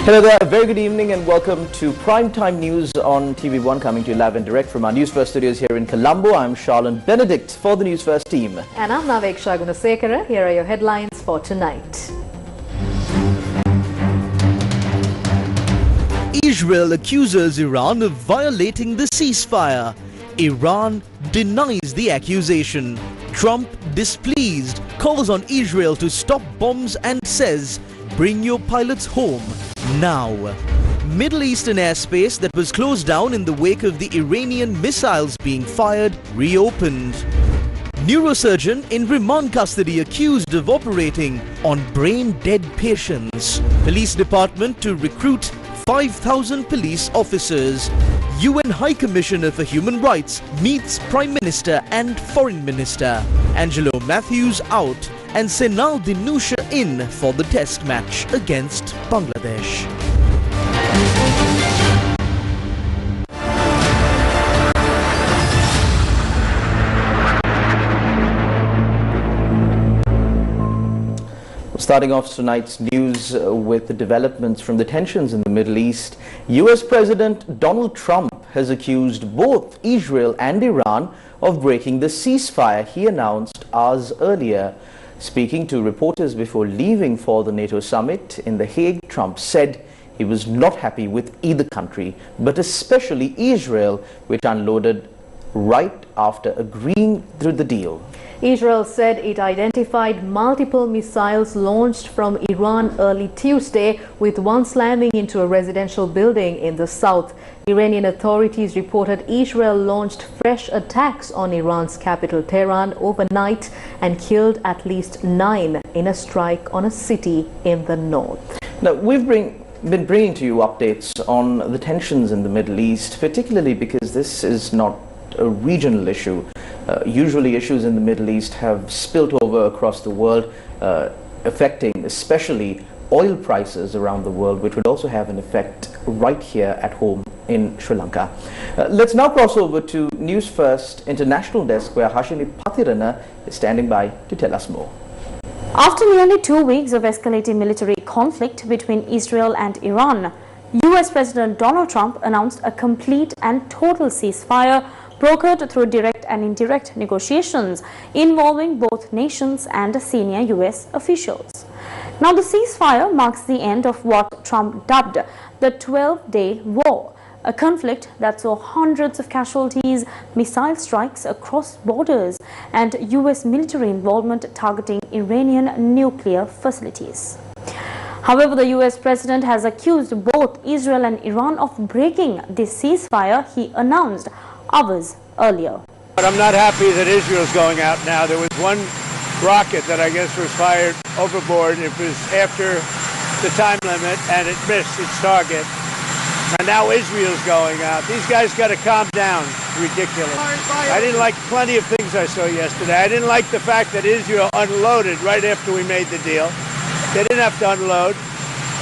Hello there, very good evening and welcome to Primetime News on TV1, coming to you live and direct from our Newsfirst studios here in Colombo. I'm Charlene Benedict for the Newsfirst team. And I'm Naveksha Gunasekara. Here are your headlines for tonight. Israel accuses Iran of violating the ceasefire. Iran denies the accusation. Trump, displeased, calls on Israel to stop bombs and says, "Bring your pilots home now." Middle Eastern airspace that was closed down in the wake of the Iranian missiles being fired reopened. Neurosurgeon in remand custody accused of operating on brain-dead patients. Police department to recruit 5,000 police officers. UN High Commissioner for Human Rights meets Prime Minister and Foreign Minister. Angelo Matthews out and Senal Dinusha in for the test match against Bangladesh. Starting off tonight's news with the developments from the tensions in the Middle East, US President Donald Trump has accused both Israel and Iran of breaking the ceasefire he announced hours earlier. Speaking to reporters before leaving for the NATO summit in The Hague, Trump said he was not happy with either country, but especially Israel, which unloaded right after agreeing to the deal. Israel said it identified multiple missiles launched from Iran early Tuesday, with one slamming into a residential building in the south. Iranian authorities reported Israel launched fresh attacks on Iran's capital Tehran overnight and killed at least 9 in a strike on a city in the north. Now, we've been bringing to you updates on the tensions in the Middle East, particularly because this is not a regional issue. Usually issues in the Middle East have spilt over across the world, affecting especially oil prices around the world, which would also have an effect right here at home in Sri Lanka. Let's now cross over to Newsfirst International Desk, where Hashimi Pathirana is standing by to tell us more. After nearly 2 weeks of escalating military conflict between Israel and Iran, US President Donald Trump announced a complete and total ceasefire brokered through direct and indirect negotiations involving both nations and senior US officials. Now, the ceasefire marks the end of what Trump dubbed the 12-day war, a conflict that saw hundreds of casualties, missile strikes across borders, and US military involvement targeting Iranian nuclear facilities. However, the US president has accused both Israel and Iran of breaking this ceasefire he announced hours earlier. But I'm not happy that Israel's going out now. There was one rocket that I guess was fired overboard. It was after the time limit and it missed its target. And now Israel's going out. These guys got to calm down. Ridiculous. I didn't like plenty of things I saw yesterday. I didn't like the fact that Israel unloaded right after we made the deal. They didn't have to unload.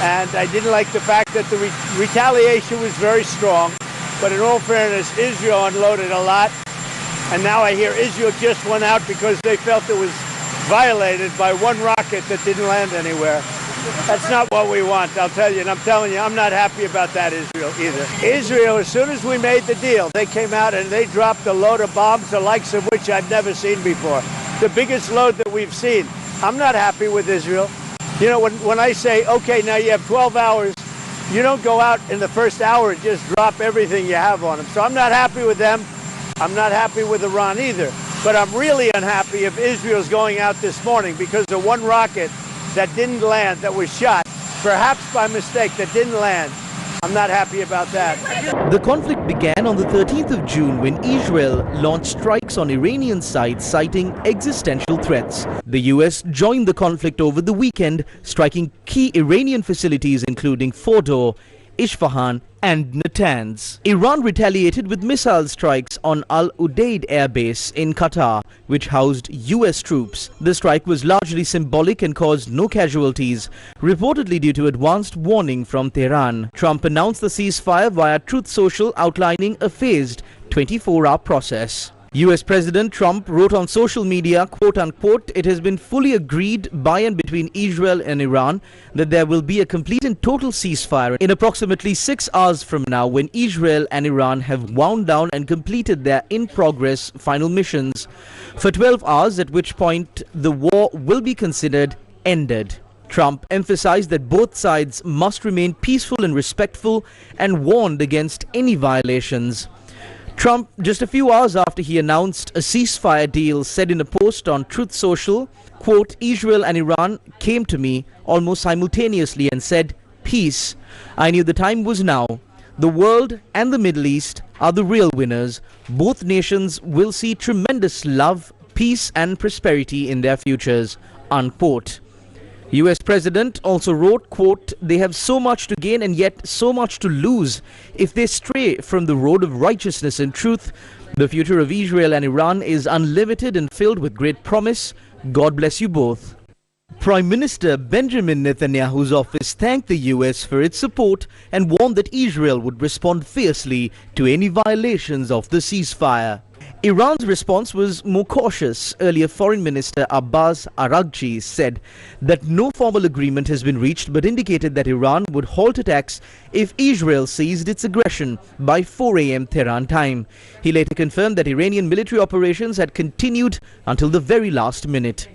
And I didn't like the fact that the retaliation was very strong. But in all fairness, Israel unloaded a lot. And now I hear Israel just went out because they felt it was violated by one rocket that didn't land anywhere. That's not what we want, I'll tell you. And I'm telling you, I'm not happy about that, Israel, either. Israel, as soon as we made the deal, they came out and they dropped a load of bombs, the likes of which I've never seen before. The biggest load that we've seen. I'm not happy with Israel. You know, when I say, okay, now you have 12 hours, you don't go out in the first hour and just drop everything you have on them. So I'm not happy with them. I'm not happy with Iran either. But I'm really unhappy if Israel's going out this morning because of one rocket that didn't land, that was shot, perhaps by mistake, that didn't land. I'm not happy about that. The conflict began on the 13th of June when Israel launched strikes on Iranian sites citing existential threats. The US joined the conflict over the weekend, striking key Iranian facilities including Fordow, Isfahan and Natanz. Iran retaliated with missile strikes on Al Udeid Air Base in Qatar, which housed US troops. The strike was largely symbolic and caused no casualties, reportedly due to advanced warning from Tehran. Trump announced the ceasefire via Truth Social, outlining a phased 24-hour process. US President Trump wrote on social media, quote unquote, "It has been fully agreed by and between Israel and Iran that there will be a complete and total ceasefire in approximately 6 hours from now when Israel and Iran have wound down and completed their in-progress final missions for 12 hours, at which point the war will be considered ended." Trump emphasized that both sides must remain peaceful and respectful and warned against any violations. Trump, just a few hours after he announced a ceasefire deal, said in a post on Truth Social, quote, "Israel and Iran came to me almost simultaneously and said, 'Peace.' I knew the time was now. The world and the Middle East are the real winners. Both nations will see tremendous love, peace and prosperity in their futures," unquote. US President also wrote, quote, "They have so much to gain and yet so much to lose if they stray from the road of righteousness and truth. The future of Israel and Iran is unlimited and filled with great promise. God bless you both." Prime Minister Benjamin Netanyahu's office thanked the US for its support and warned that Israel would respond fiercely to any violations of the ceasefire. Iran's response was more cautious. Earlier, Foreign Minister Abbas Araghchi said that no formal agreement has been reached, but indicated that Iran would halt attacks if Israel ceased its aggression by 4 a.m. Tehran time. He later confirmed that Iranian military operations had continued until the very last minute.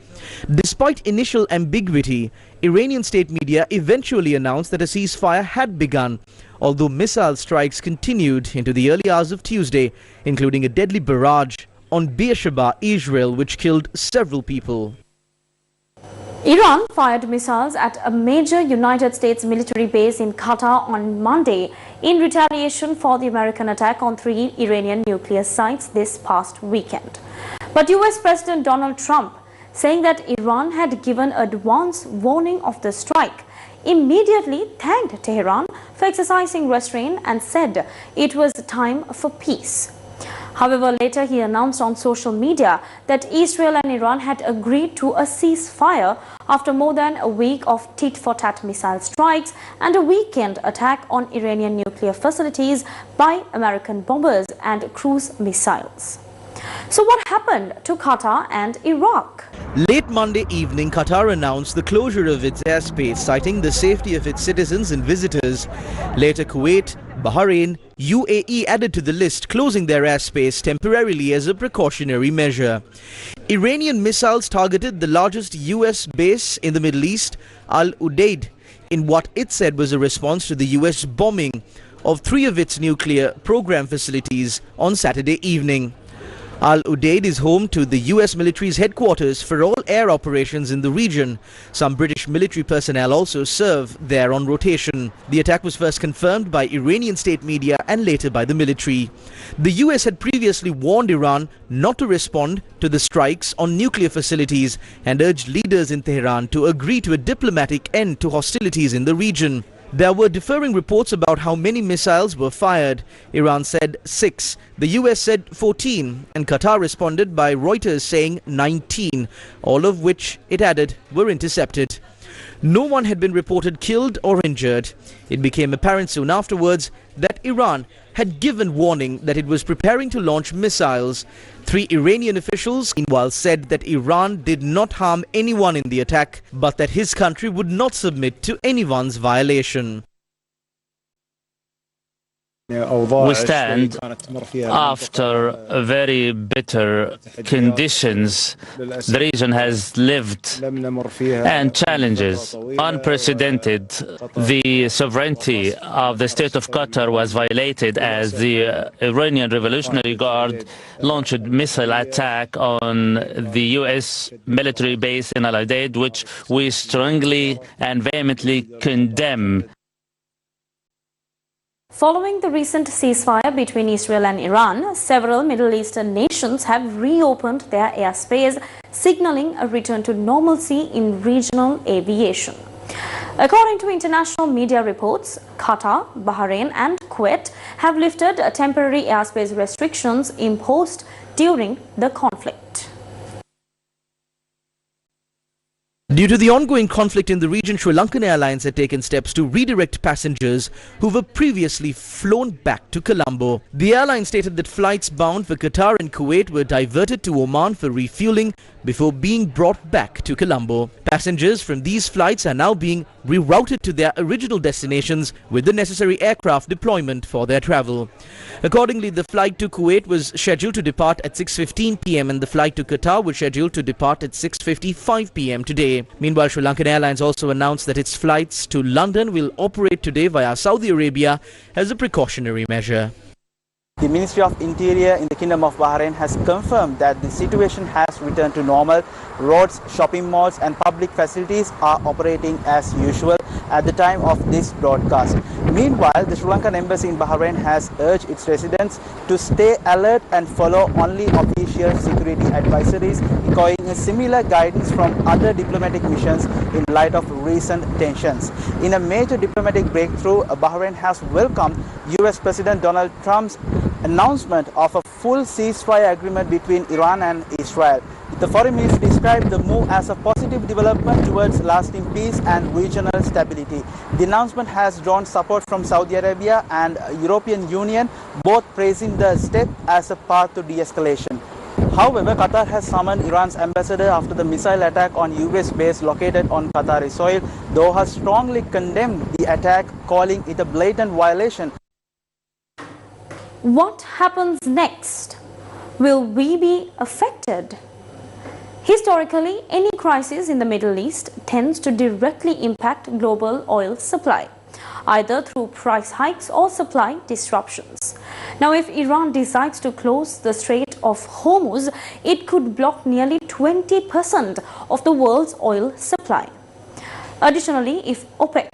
Despite initial ambiguity, Iranian state media eventually announced that a ceasefire had begun, although missile strikes continued into the early hours of Tuesday, including a deadly barrage on Beersheba, Israel, which killed several people. Iran fired missiles at a major United States military base in Qatar on Monday in retaliation for the American attack on 3 Iranian nuclear sites this past weekend. But US President Donald Trump, saying that Iran had given advance warning of the strike, immediately thanked Tehran for exercising restraint and said it was time for peace. However, later he announced on social media that Israel and Iran had agreed to a ceasefire after more than a week of tit-for-tat missile strikes and a weekend attack on Iranian nuclear facilities by American bombers and cruise missiles. So what happened to Qatar and Iraq? Late Monday evening, Qatar announced the closure of its airspace, citing the safety of its citizens and visitors. Later, Kuwait, Bahrain, UAE added to the list, closing their airspace temporarily as a precautionary measure. Iranian missiles targeted the largest US base in the Middle East, Al Udeid, in what it said was a response to the US bombing of 3 of its nuclear program facilities on Saturday evening. Al Udeid is home to the US military's headquarters for all air operations in the region. Some British military personnel also serve there on rotation. The attack was first confirmed by Iranian state media and later by the military. The US had previously warned Iran not to respond to the strikes on nuclear facilities and urged leaders in Tehran to agree to a diplomatic end to hostilities in the region. There were differing reports about how many missiles were fired. Iran said 6, the US said 14, and Qatar responded by Reuters saying 19, all of which, it added, were intercepted. No one had been reported killed or injured. It became apparent soon afterwards that Iran had given warning that it was preparing to launch missiles. 3 Iranian officials, meanwhile, said that Iran did not harm anyone in the attack, but that his country would not submit to anyone's violation. We stand after very bitter conditions the region has lived and challenges unprecedented. The sovereignty of the state of Qatar was violated as the Iranian Revolutionary Guard launched a missile attack on the US military base in Al Udeid, which we strongly and vehemently condemn. Following the recent ceasefire between Israel and Iran, several Middle Eastern nations have reopened their airspace, signaling a return to normalcy in regional aviation. According to international media reports, Qatar, Bahrain and Kuwait have lifted temporary airspace restrictions imposed during the conflict. Due to the ongoing conflict in the region, Lankan Airlines had taken steps to redirect passengers who were previously flown back to Colombo. The airline stated that flights bound for Qatar and Kuwait were diverted to Oman for refueling before being brought back to Colombo. Passengers from these flights are now being rerouted to their original destinations with the necessary aircraft deployment for their travel. Accordingly, the flight to Kuwait was scheduled to depart at 6:15 p.m. and the flight to Qatar was scheduled to depart at 6:55 p.m. today. Meanwhile, Lankan Airlines also announced that its flights to London will operate today via Saudi Arabia as a precautionary measure. The Ministry of Interior in the Kingdom of Bahrain has confirmed that the situation has returned to normal. Roads, shopping malls and public facilities are operating as usual at the time of this broadcast. Meanwhile, the Sri Lankan Embassy in Bahrain has urged its residents to stay alert and follow only official security advisories, echoing a similar guidance from other diplomatic missions in light of recent tensions. In a major diplomatic breakthrough, Bahrain has welcomed US President Donald Trump's announcement of a full ceasefire agreement between Iran and Israel. The foreign ministry described the move as a positive development towards lasting peace and regional stability. The announcement has drawn support from Saudi Arabia and European Union, both praising the step as a path to de-escalation. However, Qatar has summoned Iran's ambassador after the missile attack on US base located on Qatari soil. Doha strongly condemned the attack, calling it a blatant violation. What happens next? Will we be affected? Historically, any crisis in the Middle East tends to directly impact global oil supply, either through price hikes or supply disruptions. Now, if Iran decides to close the Strait of Hormuz, it could block nearly 20% of the world's oil supply. Additionally, if OPEC,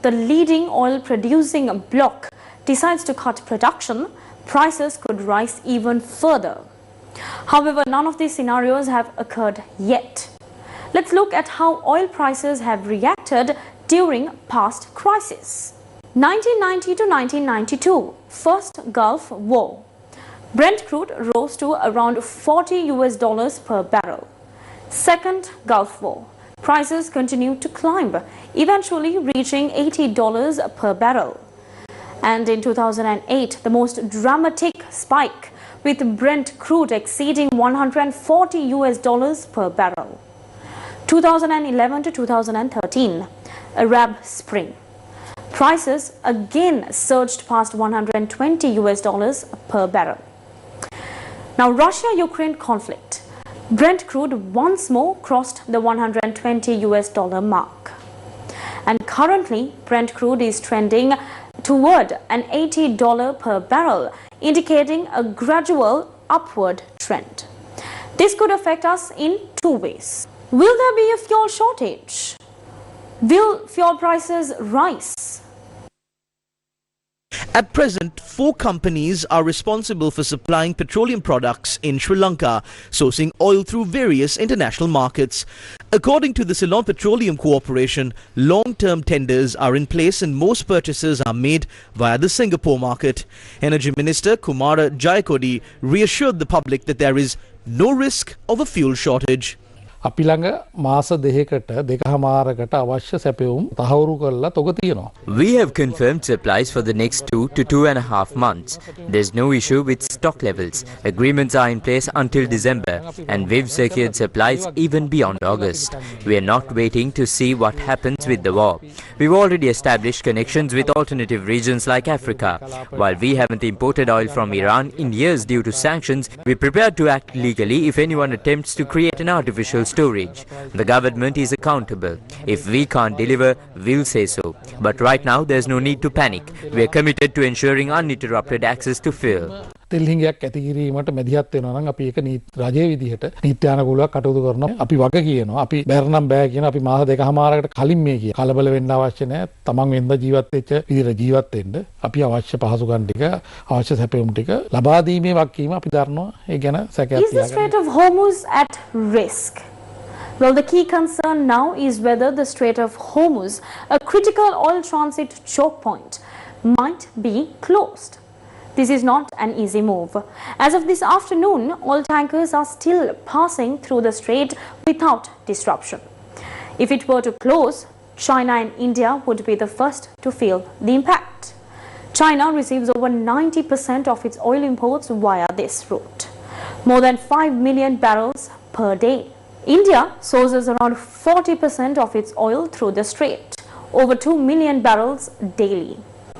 the leading oil-producing bloc, decides to cut production, prices could rise even further. However, none of these scenarios have occurred yet. Let's look at how oil prices have reacted during past crises. 1990 to 1992, First Gulf War. Brent crude rose to around $40 per barrel. Second Gulf War. Prices continued to climb, eventually reaching $80 per barrel. And in 2008, the most dramatic spike, with Brent crude exceeding $140 per barrel. 2011 to 2013, Arab Spring. Prices again surged past $120 per barrel. Now, Russia-Ukraine conflict. Brent crude once more crossed the $120 mark. And currently, Brent crude is trending toward an $80 per barrel, indicating a gradual upward trend. This could affect us in two ways. Will there be a fuel shortage? Will fuel prices rise? At present, 4 companies are responsible for supplying petroleum products in Sri Lanka, sourcing oil through various international markets. According to the Ceylon Petroleum Corporation, long-term tenders are in place and most purchases are made via the Singapore market. Energy Minister Kumara Jayakodi reassured the public that there is no risk of a fuel shortage. අපි ළඟ මාස දෙකකට දෙකමාරකට අවශ්‍ය සැපයුම් තහවුරු කරලා තොග තියෙනවා. We have confirmed supplies for the next 2 to 2.5 months. There's no issue with stock levels. Agreements are in place until December and we've secured supplies even beyond August. We are not waiting to see what happens with the war. We've already established connections with alternative regions like Africa. While we haven't imported oil from Iran in years due to sanctions, we're prepared to act legally if anyone attempts to create an artificial storage. The government is accountable. If we can't deliver, we'll say so. But right now, there's no need to panic. We are committed to ensuring uninterrupted access to fuel. තෙල් හිඟයක් ඇති කිරීමට මැදිහත් වෙනවා නම් අපි ඒක රජයේ විදිහට නීත්‍යානුකූලව කටයුතු කරනවා. අපි වග කියනවා. අපි බැරනම් බෑ කියන අපි මාස දෙකමාරකට කලින් මේ කිය. කලබල වෙන්න අවශ්‍ය නැහැ. තමන් වෙනද ජීවත් වෙච්ච විදිහට ජීවත් වෙන්න අපි අවශ්‍ය පහසුකම් ටික අවශ්‍ය සැපයුම් ටික ලබා දීමේ වගකීම අපි දරනවා. ඒ ගැන සැකයක් තියාගන්න. Is the Strait of Hormuz at risk? Well, the key concern now is whether the Strait of Hormuz, a critical oil transit choke point, might be closed. This is not an easy move. As of this afternoon, oil tankers are still passing through the strait without disruption. If it were to close, China and India would be the first to feel the impact. China receives over 90% of its oil imports via this route, more than 5 million barrels per day. India sources around 40% of its oil through the strait, over 2 million barrels daily.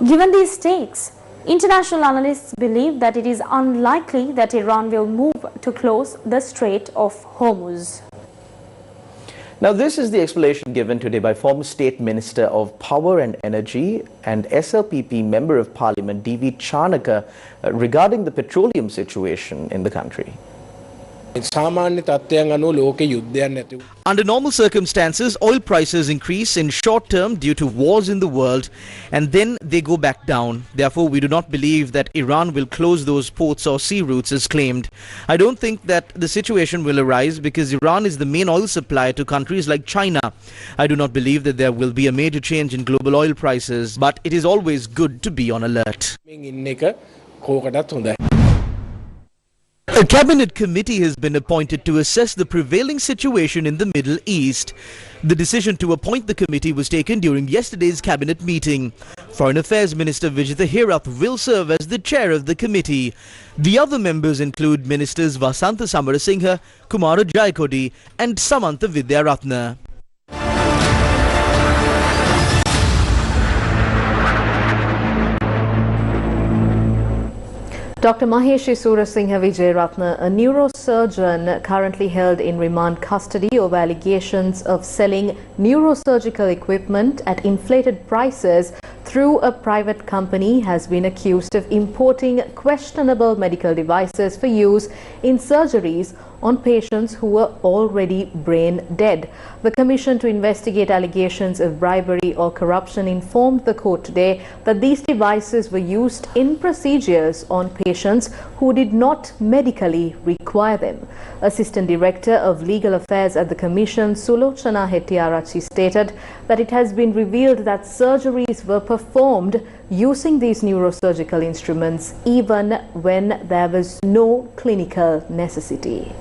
Given these stakes, international analysts believe that it is unlikely that Iran will move to close the Strait of Hormuz. Now, this is the explanation given today by former State Minister of Power and Energy and SLPP Member of Parliament D.V. Chanaka regarding the petroleum situation in the country. Under normal circumstances, oil prices increase in short term due to wars in the world, and then they go back down. Therefore, we do not believe that Iran will close those ports or sea routes as claimed. I don't think that the situation will arise because Iran is the main oil supplier to countries like China. I do not believe that there will be a major change in global oil prices, but it is always good to be on alert. A cabinet committee has been appointed to assess the prevailing situation in the Middle East. The decision to appoint the committee was taken during yesterday's cabinet meeting. Foreign Affairs Minister Vijitha Herath will serve as the chair of the committee. The other members include Ministers Vasantha Samarasinghe, Kumara Jayakodi and Samantha Vidyaratna. Dr. Maheshi Sura Vijayratna, a neurosurgeon currently held in remand custody over allegations of selling neurosurgical equipment at inflated prices through a private company, has been accused of importing questionable medical devices for use in surgeries on patients who were already brain dead. The Commission to investigate allegations of bribery or corruption informed the court today that these devices were used in procedures on patients who did not medically require them. Assistant Director of Legal Affairs at the Commission, Sulochana Hettiarachchi, stated that it has been revealed that surgeries were performed using these neurosurgical instruments even when there was no clinical necessity.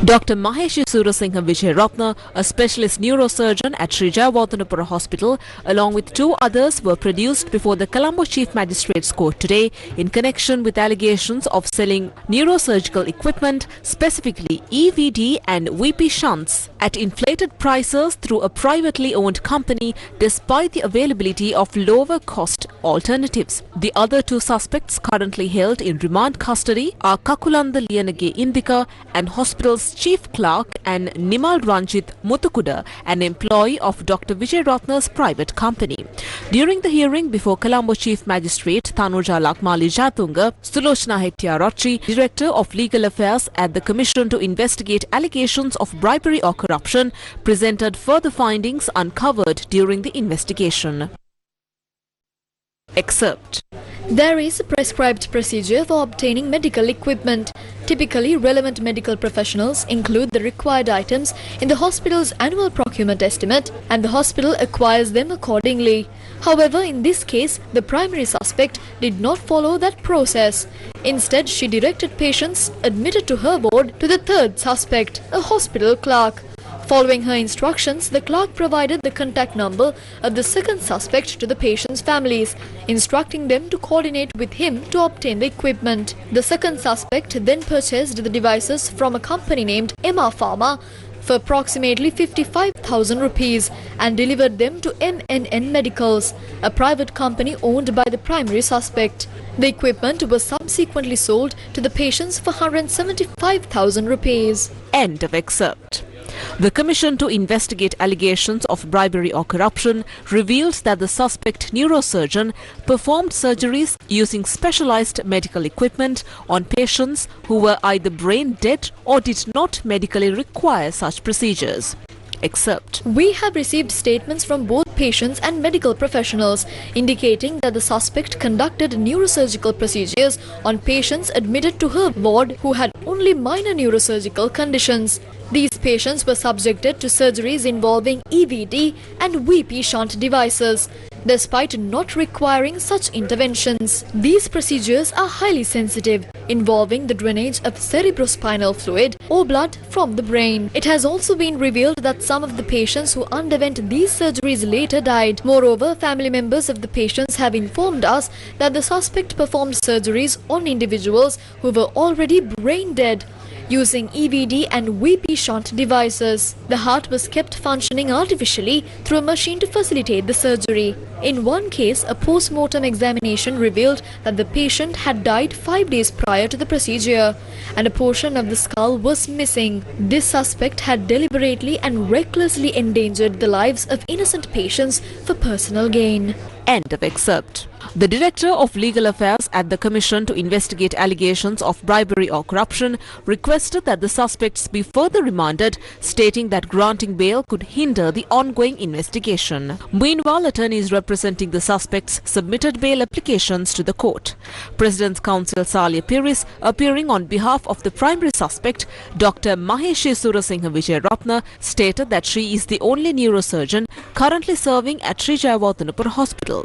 Dr. Maheshi Sura Vijayratna, a specialist neurosurgeon at Sri Jayawardhanapura Hospital, along with two others, were produced before the Colombo Chief Magistrates Court today in connection with allegations of selling neurosurgical equipment, specifically EVD and VP shunts, at inflated prices through a privately owned company despite the availability of lower cost alternatives. The other two suspects currently held in remand custody are Kakulanda Liyanage Indika and hospital's chief clerk and Nimal Ranjit Muthukuda, an employee of Dr. Vijayratna's private company. During the hearing before Colombo Chief Magistrate Tanuja Lakmali Jatunga, Sulochana Hettiarachchi, Director of Legal Affairs at the Commission to investigate allegations of bribery or corruption, presented further findings uncovered during the investigation. Excerpt. There is a prescribed procedure for obtaining medical equipment. Typically, relevant medical professionals include the required items in the hospital's annual procurement estimate, and the hospital acquires them accordingly. However, in this case, the primary suspect did not follow that process. Instead, she directed patients admitted to her ward to the third suspect, a hospital clerk. Following her instructions, the clerk provided the contact number of the second suspect to the patient's families, instructing them to coordinate with him to obtain the equipment. The second suspect then purchased the devices from a company named Emma Pharma for approximately 55,000 rupees and delivered them to MNN Medicals, a private company owned by the primary suspect. The equipment was subsequently sold to the patients for 175,000 rupees. End of excerpt. The Commission to investigate allegations of bribery or corruption reveals that the suspect neurosurgeon performed surgeries using specialized medical equipment on patients who were either brain dead or did not medically require such procedures. Excerpt. We have received statements from both patients and medical professionals indicating that the suspect conducted neurosurgical procedures on patients admitted to her ward who had only minor neurosurgical conditions. These patients were subjected to surgeries involving EVD and VP shunt devices, despite not requiring such interventions. These procedures are highly sensitive, involving the drainage of cerebrospinal fluid or blood from the brain. It has also been revealed that some of the patients who underwent these surgeries later died. Moreover, family members of the patients have informed us that the suspect performed surgeries on individuals who were already brain dead, using EVD and VP shunt devices. The heart was kept functioning artificially through a machine to facilitate the surgery. In one case, a post-mortem examination revealed that the patient had died 5 days prior to the procedure, and a portion of the skull was missing. This suspect had deliberately and recklessly endangered the lives of innocent patients for personal gain. End of excerpt. The Director of Legal Affairs at the Commission to investigate allegations of bribery or corruption requested that the suspects be further remanded, stating that granting bail could hinder the ongoing investigation. Meanwhile, attorneys representing the suspects submitted bail applications to the court. President's Counsel Salia Piris, appearing on behalf of the primary suspect, Dr. Maheshi Sura stated that she is the only neurosurgeon currently serving at Sri Jayawardenepura Hospital.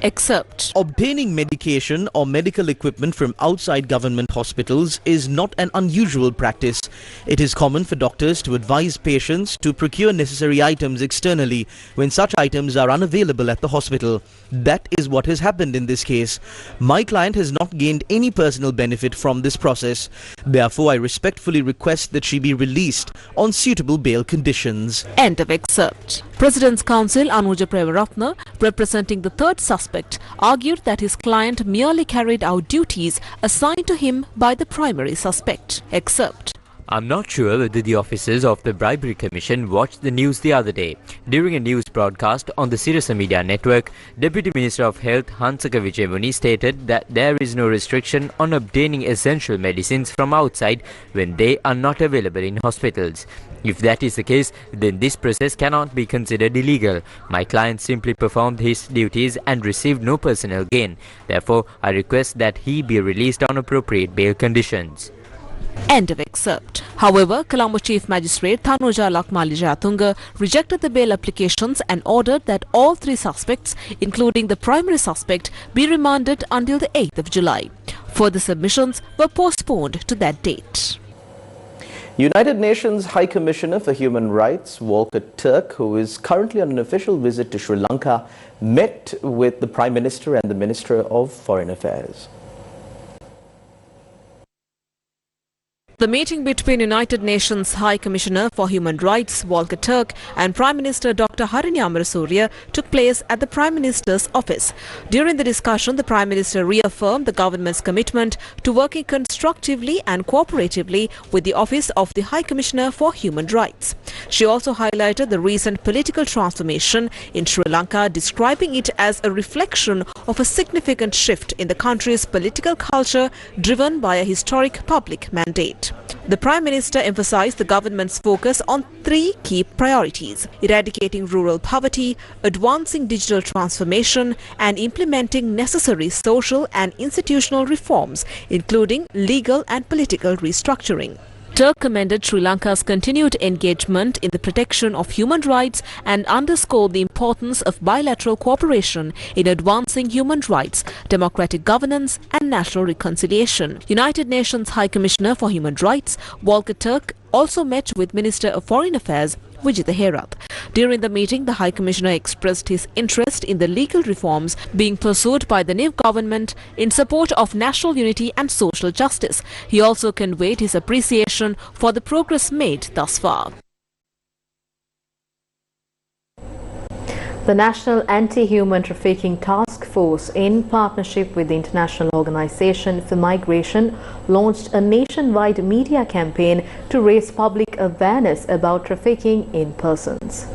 Excerpt. Obtaining medication or medical equipment from outside government hospitals is not an unusual practice. It is common for doctors to advise patients to procure necessary items externally when such items are unavailable at the hospital. That is what has happened in this case. My client has not gained any personal benefit from this process. Therefore, I respectfully request that she be released on suitable bail conditions. End of excerpt. President's Counsel Anuja Prevaratna, representing the third suspect, argued that his client merely carried out duties assigned to him by the primary suspect. Excerpt. I'm not sure whether the officers of the Bribery Commission watched the news the other day. During a news broadcast on the Sirasa Media Network, Deputy Minister of Health Hansaka Wijayamuni stated that there is no restriction on obtaining essential medicines from outside when they are not available in hospitals. If that is the case, then this process cannot be considered illegal. My client simply performed his duties and received no personal gain. Therefore, I request that he be released on appropriate bail conditions. End of excerpt. However, Colombo Chief Magistrate Thanuja Lakmali Jayatunga rejected the bail applications and ordered that all three suspects, including the primary suspect, be remanded until the 8th of July. Further submissions were postponed to that date. United Nations High Commissioner for Human Rights, Volker Turk, who is currently on an official visit to Sri Lanka, met with the Prime Minister and the Minister of Foreign Affairs. The meeting between United Nations High Commissioner for Human Rights, Volker Turk, and Prime Minister Dr. Harini Amarasuriya took place at the Prime Minister's office. During the discussion, the Prime Minister reaffirmed the government's commitment to working constructively and cooperatively with the Office of the High Commissioner for Human Rights. She also highlighted the recent political transformation in Sri Lanka, describing it as a reflection of a significant shift in the country's political culture driven by a historic public mandate. The Prime Minister emphasized the government's focus on three key priorities: eradicating rural poverty, advancing digital transformation, and implementing necessary social and institutional reforms, including legal and political restructuring. Turk commended Sri Lanka's continued engagement in the protection of human rights and underscored the importance of bilateral cooperation in advancing human rights, democratic governance and national reconciliation. United Nations High Commissioner for Human Rights, Volker Turk, also met with Minister of Foreign Affairs, Vijitha Herath. During the meeting, the High Commissioner expressed his interest in the legal reforms being pursued by the new government in support of national unity and social justice. He also conveyed his appreciation for the progress made thus far. The National Anti-Human Trafficking Task Force, in partnership with the International Organization for Migration, launched a nationwide media campaign to raise public awareness about trafficking in persons.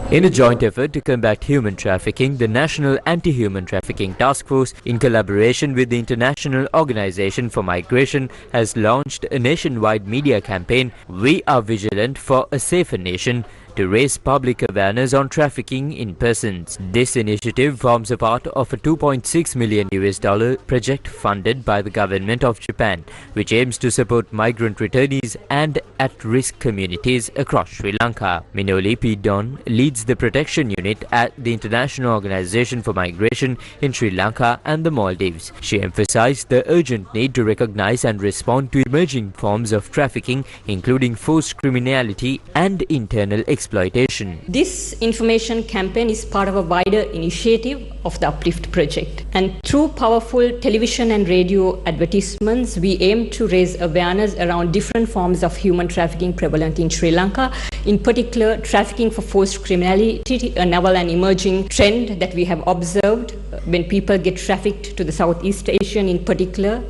In a joint effort to combat human trafficking, the National Anti-Human Trafficking Task Force, in collaboration with the International Organization for Migration, has launched a nationwide media campaign, "We Are Vigilant for a Safer Nation," to raise public awareness on trafficking in persons. This initiative forms a part of a $2.6 million project funded by the government of Japan, which aims to support migrant returnees and at-risk communities across Sri Lanka. Minoli P. Don leads the protection unit at the International Organization for Migration in Sri Lanka and the Maldives. She emphasized the urgent need to recognize and respond to emerging forms of trafficking, including forced criminality and internal exploitation. This information campaign is part of a wider initiative of the Uplift project. And through powerful television and radio advertisements, we aim to raise awareness around different forms of human trafficking prevalent in Sri Lanka, in particular trafficking for forced criminality, a novel and emerging trend that we have observed when people get trafficked to the Southeast Asian, in particular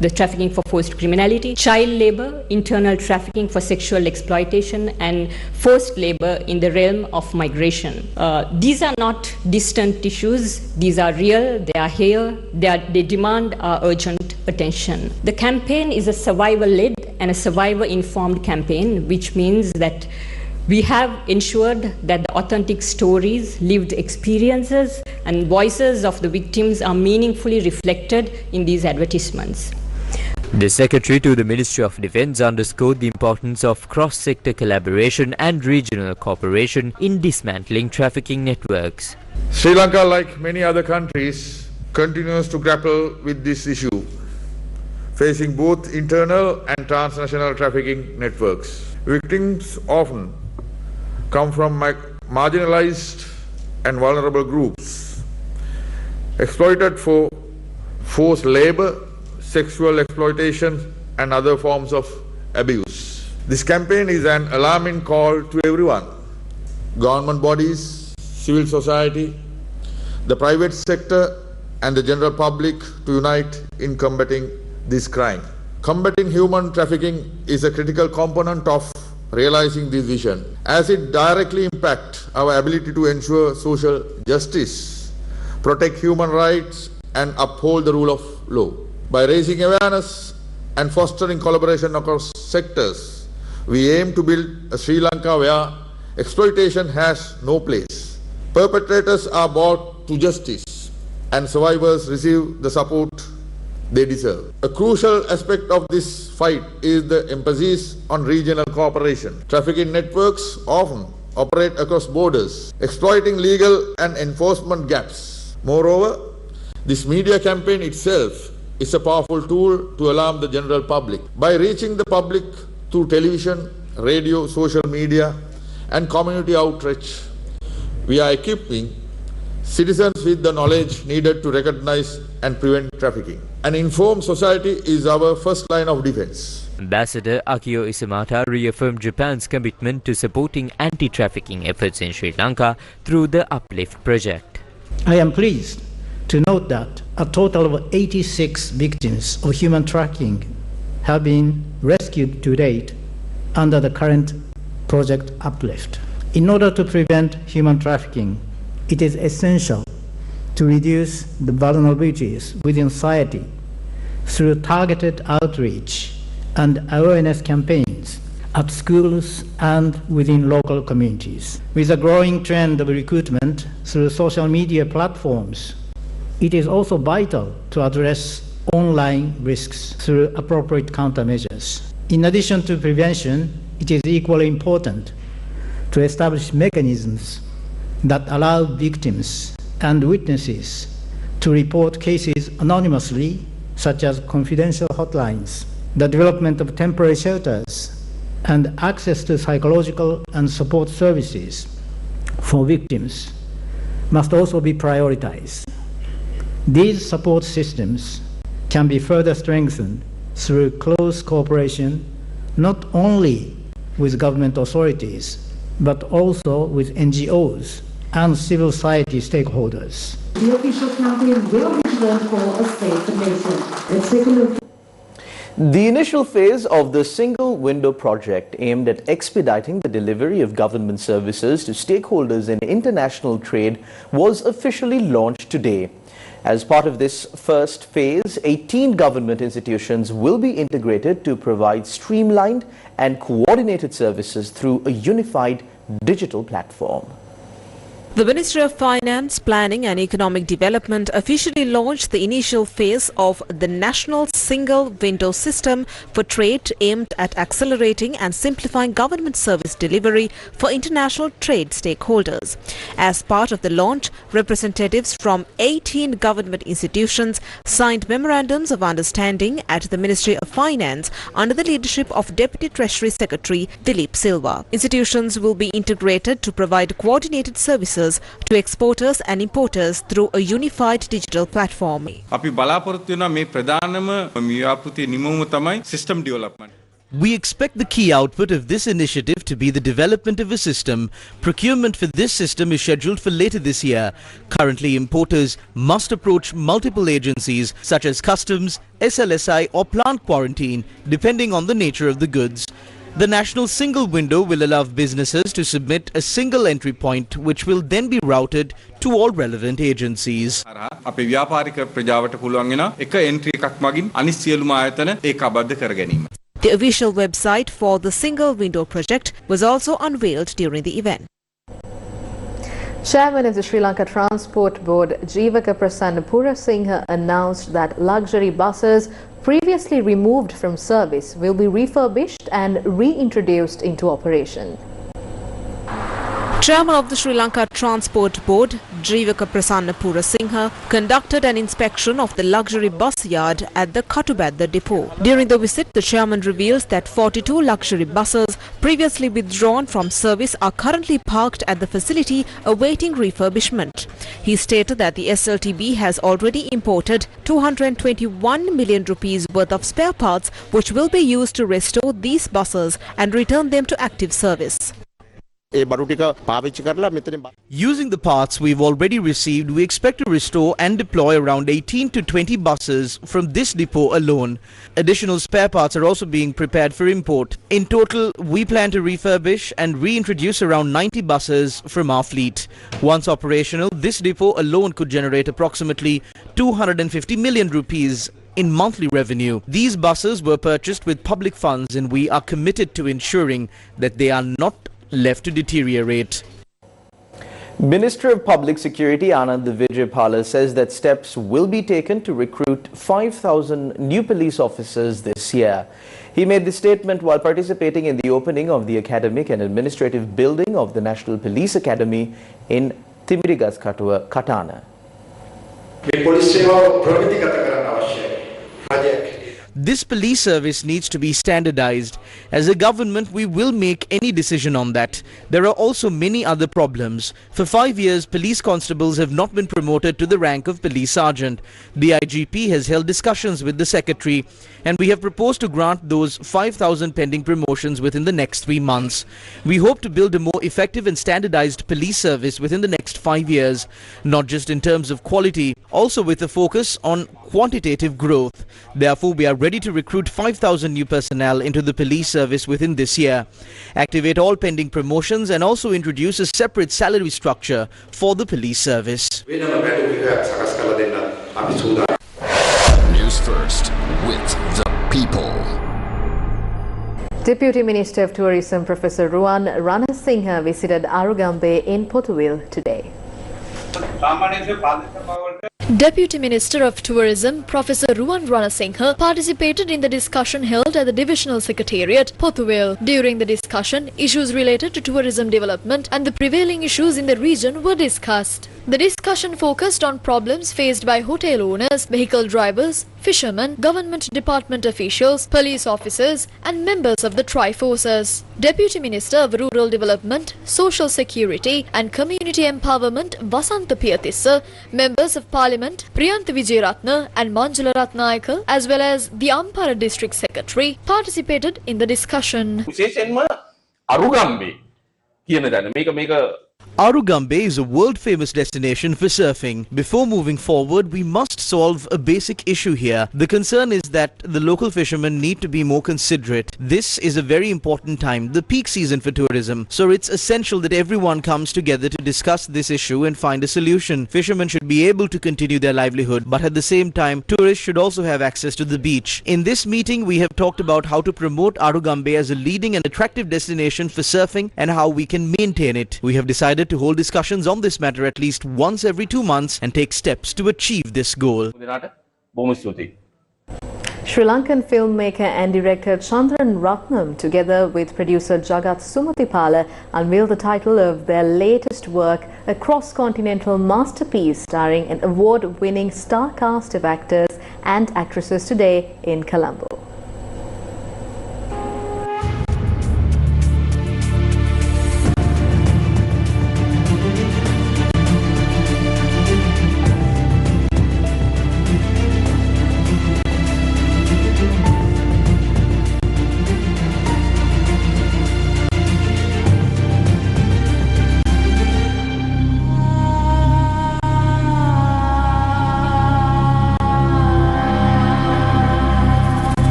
the trafficking for forced criminality, child labor, internal trafficking for sexual exploitation, and forced labor in the realm of migration. These are not distant issues. These are real. They are here. They demand our urgent attention. The campaign is a survivor-led and a survivor-informed campaign, which means that we have ensured that the authentic stories, lived experiences, and voices of the victims are meaningfully reflected in these advertisements. The Secretary to the Ministry of Defence underscored the importance of cross-sector collaboration and regional cooperation in dismantling trafficking networks. Sri Lanka, like many other countries, continues to grapple with this issue, facing both internal and transnational trafficking networks. Victims often come from marginalized and vulnerable groups, exploited for forced labor, sexual exploitation, and other forms of abuse. This campaign is an alarming call to everyone: government bodies, civil society, the private sector, and the general public to unite in combating this crime. Combating human trafficking is a critical component of realizing this vision, as it directly impacts our ability to ensure social justice, protect human rights, and uphold the rule of law. By raising awareness and fostering collaboration across sectors, we aim to build a Sri Lanka where exploitation has no place. Perpetrators are brought to justice and survivors receive the support they deserve. A crucial aspect of this fight is the emphasis on regional cooperation. Trafficking networks often operate across borders, exploiting legal and enforcement gaps. Moreover, this media campaign itself is a powerful tool to alarm the general public. By reaching the public through television, radio, social media, and community outreach, we are equipping citizens with the knowledge needed to recognize and prevent trafficking. An informed society is our first line of defense. Ambassador Akio Isamata reaffirmed Japan's commitment to supporting anti-trafficking efforts in Sri Lanka through the Uplift project. I am pleased to note that a total of 86 victims of human trafficking have been rescued to date under the current Project Uplift. In order to prevent human trafficking, it is essential to reduce the vulnerabilities within society through targeted outreach and awareness campaigns at schools and within local communities. With a growing trend of recruitment through social media platforms, it is also vital to address online risks through appropriate countermeasures. In addition to prevention, it is equally important to establish mechanisms that allow victims and witnesses to report cases anonymously, such as confidential hotlines. The development of temporary shelters and access to psychological and support services for victims must also be prioritized. These support systems can be further strengthened through close cooperation not only with government authorities, but also with NGOs and civil society stakeholders. The official campaign will be turned for a safe nation. Let's take a look. The initial phase of the Single Window project aimed at expediting the delivery of government services to stakeholders in international trade was officially launched today. As part of this first phase, 18 government institutions will be integrated to provide streamlined and coordinated services through a unified digital platform. The Ministry of Finance, Planning and Economic Development officially launched the initial phase of the National Single Window System for Trade aimed at accelerating and simplifying government service delivery for international trade stakeholders. As part of the launch, representatives from 18 government institutions signed memorandums of understanding at the Ministry of Finance under the leadership of Deputy Treasury Secretary Dilip Silva. Institutions will be integrated to provide coordinated services to exporters and importers through a unified digital platform. We expect the key output of this initiative to be the development of a system. Procurement for this system is scheduled for later this year. Currently, importers must approach multiple agencies such as customs, SLSI or plant quarantine, depending on the nature of the goods. The national single window will allow businesses to submit a single entry point which will then be routed to all relevant agencies. The official website for the single window project was also unveiled during the event. Chairman of the Sri Lanka Transport Board, Jeevaka Prasanna Singh, announced that luxury buses previously removed from service will be refurbished and reintroduced into operation. Chairman of the Sri Lanka Transport Board, Jeevaka Prasanna Singh, conducted an inspection of the luxury bus yard at the Katubadda depot. During the visit, the chairman reveals that 42 luxury buses previously withdrawn from service are currently parked at the facility awaiting refurbishment. He stated that the SLTB has already imported 221 million rupees worth of spare parts which will be used to restore these buses and return them to active service. Using the parts we've already received, we expect to restore and deploy around 18 to 20 buses from this depot alone. Additional spare parts are also being prepared for import. In total, we plan to refurbish and reintroduce around 90 buses from our fleet. Once operational, this depot alone could generate approximately 250 million rupees in monthly revenue. These buses were purchased with public funds and we are committed to ensuring that they are not left to deteriorate. Minister of Public Security Anand Vijaypala says that steps will be taken to recruit 5,000 new police officers this year. He made this statement while participating in the opening of the academic and administrative building of the National Police Academy in Timirigaskatuwa, Katana. This police service needs to be standardized. As a government, we will make any decision on that. There are also many other problems. For 5 years, police constables have not been promoted to the rank of police sergeant. The IGP has held discussions with the secretary and we have proposed to grant those 5,000 pending promotions within the next 3 months. We hope to build a more effective and standardized police service within the next 5 years, not just in terms of quality, also with a focus on quantitative growth. Therefore, we are ready to recruit 5,000 new personnel into the police service within this year, activate all pending promotions and also introduce a separate salary structure for the police service. News First with the people. Deputy Minister of Tourism Professor Ruwan Ranasinghe visited Arugambe in Pothuwil today. Deputy Minister of Tourism Professor Ruwan Ranasinghe participated in the discussion held at the Divisional Secretariat, Pothuwil. During the discussion, issues related to tourism development and the prevailing issues in the region were discussed. The discussion focused on problems faced by hotel owners, vehicle drivers, fishermen, government department officials, police officers and members of the Tri-Forces. Deputy Minister of Rural Development, Social Security and Community Empowerment Vasantha Piyatissa, members of Parliament Priyantha Wijeratna and Manjula Ratnayaka as well as the Ampara District Secretary participated in the discussion. Arugambe is a world-famous destination for surfing. Before moving forward, we must solve a basic issue here. The concern is that the local fishermen need to be more considerate. This is a very important time, the peak season for tourism. So it's essential that everyone comes together to discuss this issue and find a solution. Fishermen should be able to continue their livelihood, but at the same time, tourists should also have access to the beach. In this meeting, we have talked about how to promote Arugambe as a leading and attractive destination for surfing and how we can maintain it. We have decided to hold discussions on this matter at least once every 2 months and take steps to achieve this goal. Sri Lankan filmmaker and director Chandran Ratnam, together with producer Jagat Sumatipala, unveiled the title of their latest work, a cross-continental masterpiece starring an award-winning star cast of actors and actresses today in Colombo.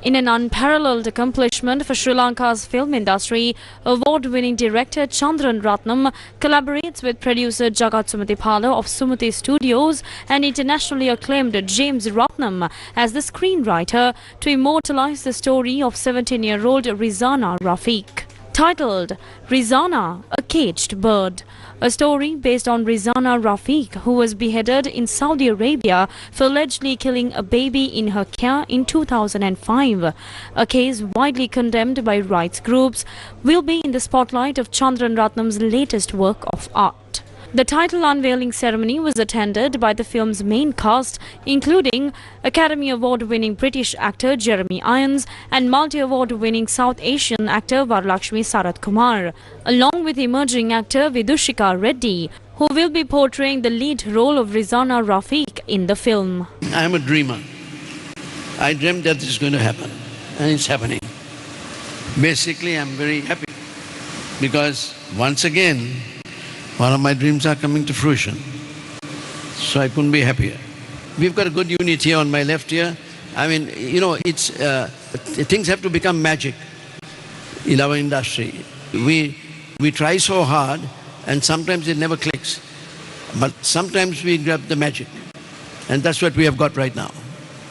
In an unparalleled accomplishment for Sri Lanka's film industry, award-winning director Chandran Ratnam collaborates with producer Jagat Sumatipala of Sumati Studios and internationally acclaimed James Ratnam as the screenwriter to immortalize the story of 17-year-old Rizana Rafiq. Titled Rizana, a Caged Bird, a story based on Rizana Rafiq, who was beheaded in Saudi Arabia for allegedly killing a baby in her care in 2005. A case widely condemned by rights groups, will be in the spotlight of Chandran Ratnam's latest work of art. The title unveiling ceremony was attended by the film's main cast, including Academy Award-winning British actor Jeremy Irons and multi-award-winning South Asian actor Varalakshmi Sarath Kumar, along with emerging actor Vidushika Reddy, who will be portraying the lead role of Rizana Rafiq in the film. I am a dreamer. I dreamt that this is going to happen, and it's happening. Basically, I'm very happy because once again, one of my dreams are coming to fruition. So I couldn't be happier. We've got a good unit here on my left here. I mean, you know, it's things have to become magic in our industry. We try so hard and sometimes it never clicks. But sometimes we grab the magic. And that's what we have got right now.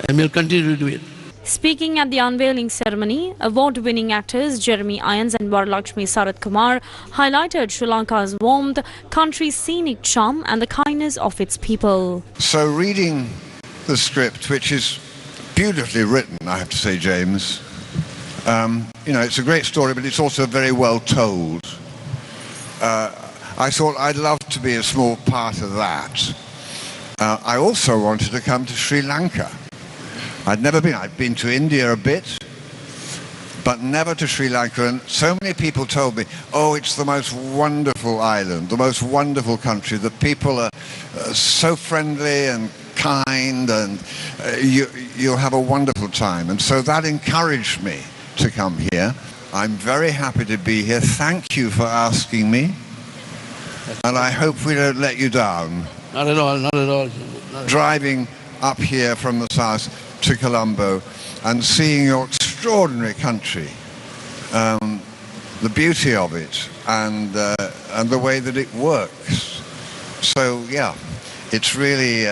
And we'll continue to do it. Speaking at the unveiling ceremony, award-winning actors Jeremy Irons and Varalakshmi Sarath Kumar highlighted Sri Lanka's warmth, country's scenic charm and the kindness of its people. So reading the script, which is beautifully written, I have to say, James, you know, it's a great story, but it's also very well told. I thought I'd love to be a small part of that. I also wanted to come to Sri Lanka. I'd never been. I'd been to India a bit, but never to Sri Lanka. And so many people told me, oh, it's the most wonderful island, the most wonderful country. The people are so friendly and kind, and you'll have a wonderful time. And so that encouraged me to come here. I'm very happy to be here. Thank you for asking me. And I hope we don't let you down. Not at all, not at all. Driving up here from the south to Colombo and seeing your extraordinary country, the beauty of it and the way that it works. So yeah, it's really,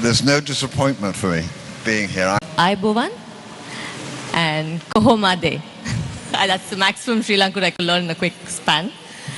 there's no disappointment for me being here. Aibovan and Kohomade. That's the maximum Sri Lanka I could learn in a quick span.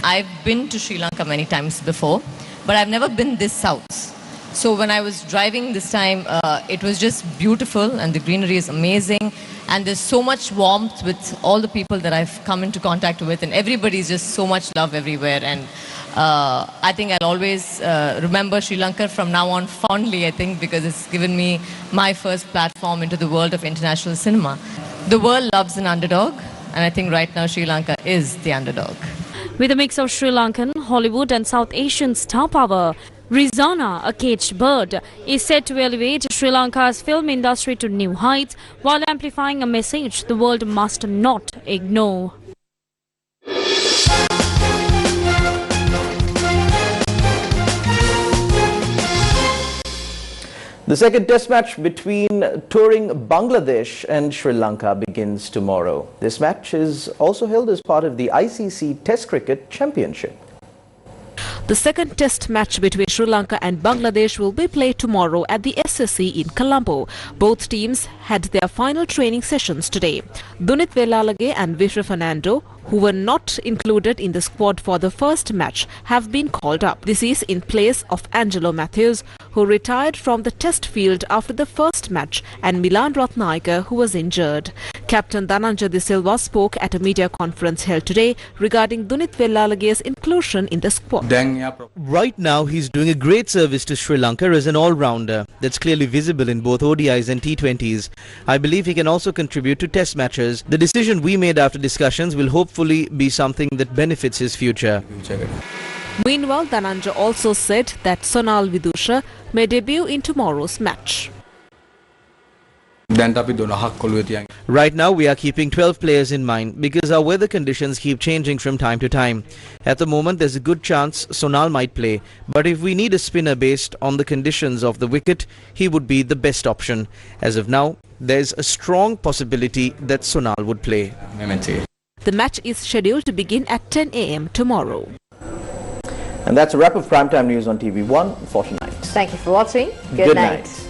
I've been to Sri Lanka many times before, but I've never been this south. So when I was driving this time, it was just beautiful and the greenery is amazing. And there's so much warmth with all the people that I've come into contact with, and everybody's just so much love everywhere. And I think I'll always remember Sri Lanka from now on fondly, I think, because it's given me my first platform into the world of international cinema. The world loves an underdog, and I think right now Sri Lanka is the underdog. With a mix of Sri Lankan, Hollywood and South Asian star power, Rizana, a Caged Bird, is set to elevate Sri Lanka's film industry to new heights while amplifying a message the world must not ignore. The second test match between touring Bangladesh and Sri Lanka begins tomorrow. This match is also held as part of the ICC Test Cricket Championship. The second test match between Sri Lanka and Bangladesh will be played tomorrow at the SSC in Colombo. Both teams had their final training sessions today. Dunith Velalage and Vishwa Fernando, who were not included in the squad for the first match, have been called up. This is in place of Angelo Matthews, who retired from the test field after the first match, and Milan Ratnayaka, who was injured. Captain Dhananjay De Silva spoke at a media conference held today regarding Dunith Vellalage's inclusion in the squad. Right now, he's doing a great service to Sri Lanka as an all-rounder. That's clearly visible in both ODIs and T20s. I believe he can also contribute to test matches. The decision we made after discussions will hopefully be something that benefits his future. Meanwhile, Dhananjay also said that Sonal Vidusha may debut in tomorrow's match. Right now, we are keeping 12 players in mind because our weather conditions keep changing from time to time. At the moment, there's a good chance Sonal might play, but if we need a spinner based on the conditions of the wicket, he would be the best option. As of now, there's a strong possibility that Sonal would play. The match is scheduled to begin at 10 a.m. tomorrow. And that's a wrap of Primetime News on TV1 for tonight. Thank you for watching. Good night.